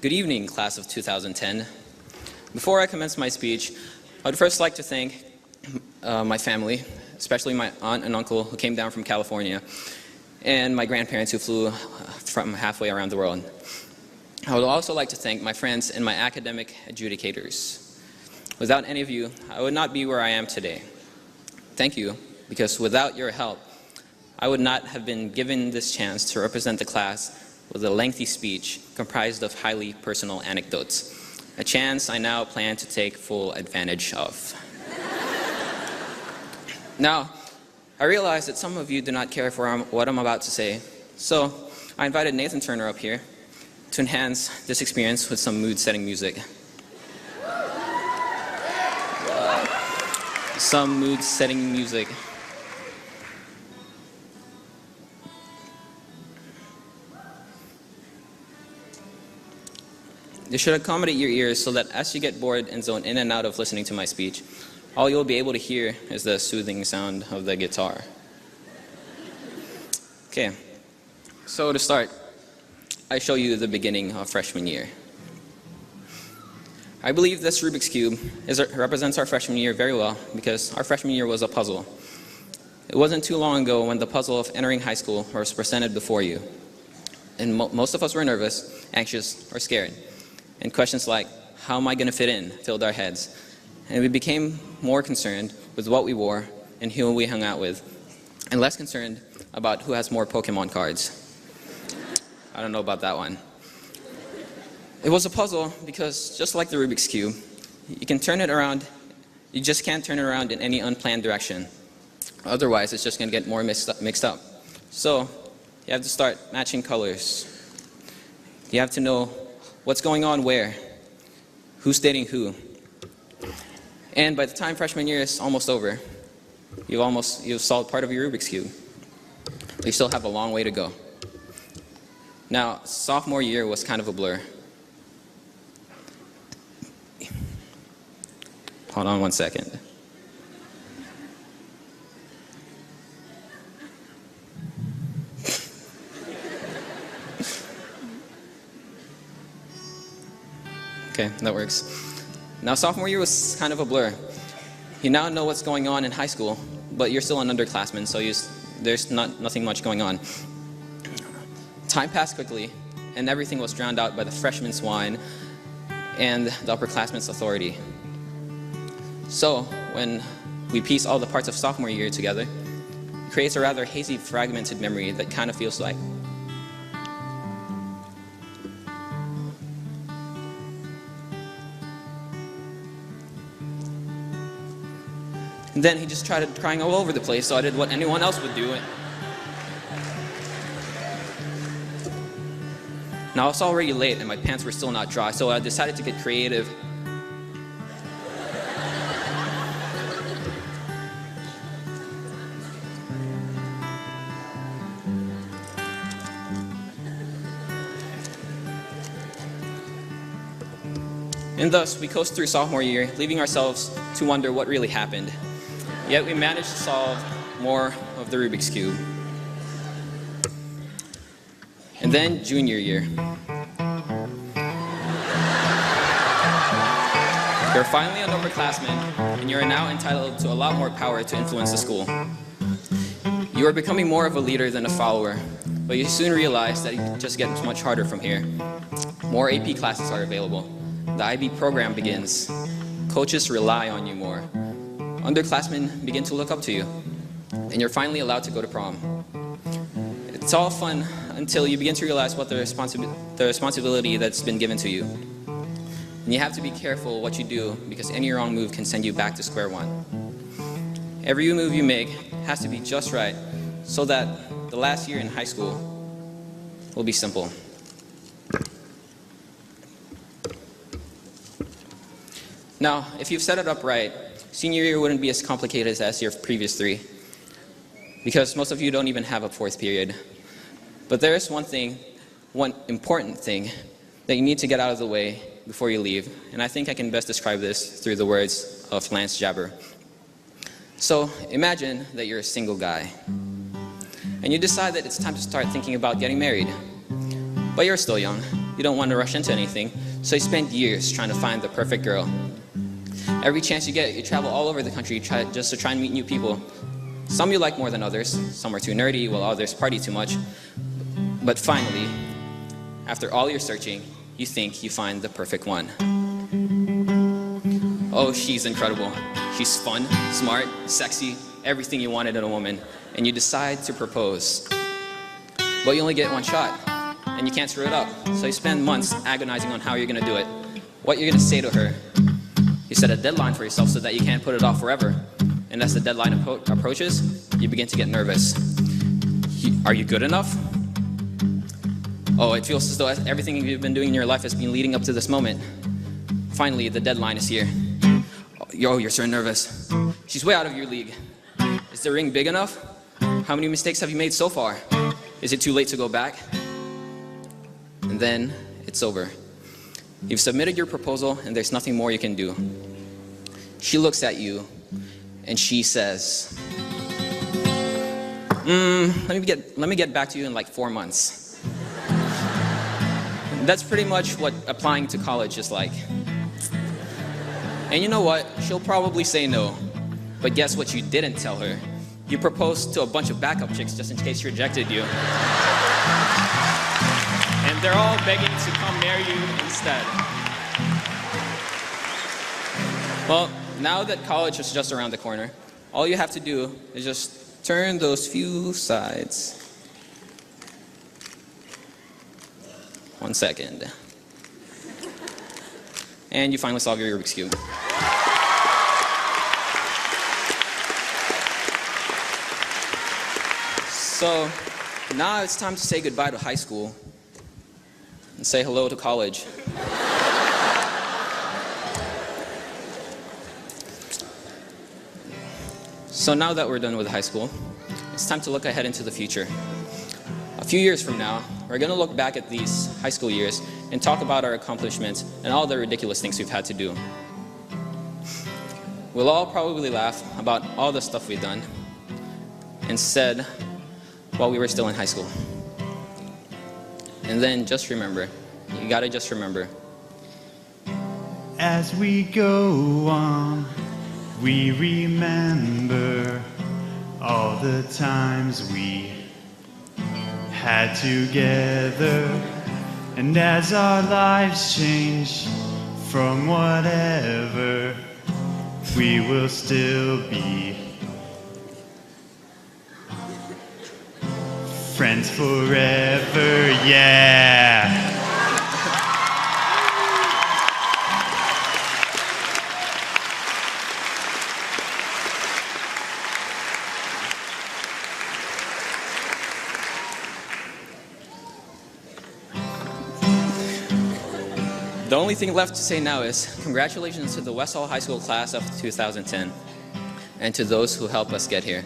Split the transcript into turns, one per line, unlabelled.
Good evening, class of 2010. Before I commence my speech, I would first like to thank my family, especially my aunt and uncle who came down from California, and my grandparents who flew from halfway around the world. I would also like to thank my friends and my academic adjudicators. Without any of you, I would not be where I am today. Thank you, because without your help, I would not have been given this chance to represent the class with a lengthy speech comprised of highly personal anecdotes, a chance I now plan to take full advantage of. Now, I realize that some of you do not care for what I'm about to say, so I invited Nathan Turner up here to enhance this experience with some mood-setting music. Some mood-setting music. This should accommodate your ears so that as you get bored and zone in and out of listening to my speech, all you'll be able to hear is the soothing sound of the guitar. Okay, so to start, I show you the beginning of freshman year. I believe this Rubik's Cube represents our freshman year very well because our freshman year was a puzzle. It wasn't too long ago when the puzzle of entering high school was presented before you. And most of us were nervous, anxious, or scared. And questions like, how am I going to fit in, filled our heads. And we became more concerned with what we wore and who we hung out with, and less concerned about who has more Pokemon cards. I don't know about that one. It was a puzzle because just like the Rubik's Cube, you can turn it around, you just can't turn it around in any unplanned direction. Otherwise, it's just going to get more mixed up. So, you have to start matching colors. You have to know what's going on where, who's dating who. And by the time freshman year is almost over, you've solved part of your Rubik's Cube. But you still have a long way to go. Now, sophomore year was kind of a blur. Hold on one second. Okay, that works. Now, sophomore year was kind of a blur. You now know what's going on in high school, but you're still an underclassman, so there's nothing much going on. Time passed quickly, and everything was drowned out by the freshman's whine and the upperclassman's authority. So, when we piece all the parts of sophomore year together, it creates a rather hazy, fragmented memory that kind of feels like. And then he just started crying all over the place, so I did what anyone else would do. Now it's already late and my pants were still not dry, so I decided to get creative. And thus, we coast through sophomore year, leaving ourselves to wonder what really happened. Yet we managed to solve more of the Rubik's Cube. And then junior year. You're finally an upperclassman, and you are now entitled to a lot more power to influence the school. You are becoming more of a leader than a follower, but you soon realize that it just gets much harder from here. More AP classes are available. The IB program begins. Coaches rely on you more. Underclassmen begin to look up to you, and you're finally allowed to go to prom. It's all fun until you begin to realize what the responsibility that's been given to you. And you have to be careful what you do because any wrong move can send you back to square one. Every move you make has to be just right so that the last year in high school will be simple. Now, if you've set it up right, senior year wouldn't be as complicated as your previous three, because most of you don't even have a fourth period. But there is one important thing that you need to get out of the way before you leave, and I think I can best describe this through the words of Lance Jabber. So imagine that you're a single guy, and you decide that it's time to start thinking about getting married, but you're still young. you don't want to rush into anything, so you spend years trying to find the perfect girl. Every chance you get, you travel all over the country just to try and meet new people. Some you like more than others, some are too nerdy, while others party too much. But finally, after all your searching, you think you find the perfect one. Oh, she's incredible. She's fun, smart, sexy, everything you wanted in a woman, and you decide to propose. But you only get one shot, and you can't screw it up, so you spend months agonizing on how you're gonna do it, what you're gonna say to her. You set a deadline for yourself so that you can't put it off forever, and as the deadline approaches, you begin to get nervous. Are you good enough? Oh, it feels as though everything you've been doing in your life has been leading up to this moment. Finally, the deadline is here. Oh, you're so nervous. She's way out of your league. Is the ring big enough? How many mistakes have you made so far? Is it too late to go back? And then it's over. You've submitted your proposal and there's nothing more you can do. She looks at you and she says, let me get back to you in like 4 months. That's pretty much what applying to college is like. And you know what? She'll probably say no. But guess what you didn't tell her? You proposed to a bunch of backup chicks just in case she rejected you. And they're all begging to come marry you instead. Well, now that college is just around the corner, all you have to do is just turn those few sides. 1 second. And you finally solve your Rubik's Cube. So now it's time to say goodbye to high school and say hello to college. So now that we're done with high school, it's time to look ahead into the future. A few years from now, we're going to look back at these high school years and talk about our accomplishments and all the ridiculous things we've had to do. We'll all probably laugh about all the stuff we've done and said while we were still in high school. And then just remember, you gotta just remember.
As we go on, we remember all the times we had together. And as our lives change from whatever, we will still be friends forever, yeah!
The only thing left to say now is congratulations to the West Hall High School class of 2010 and to those who helped us get here.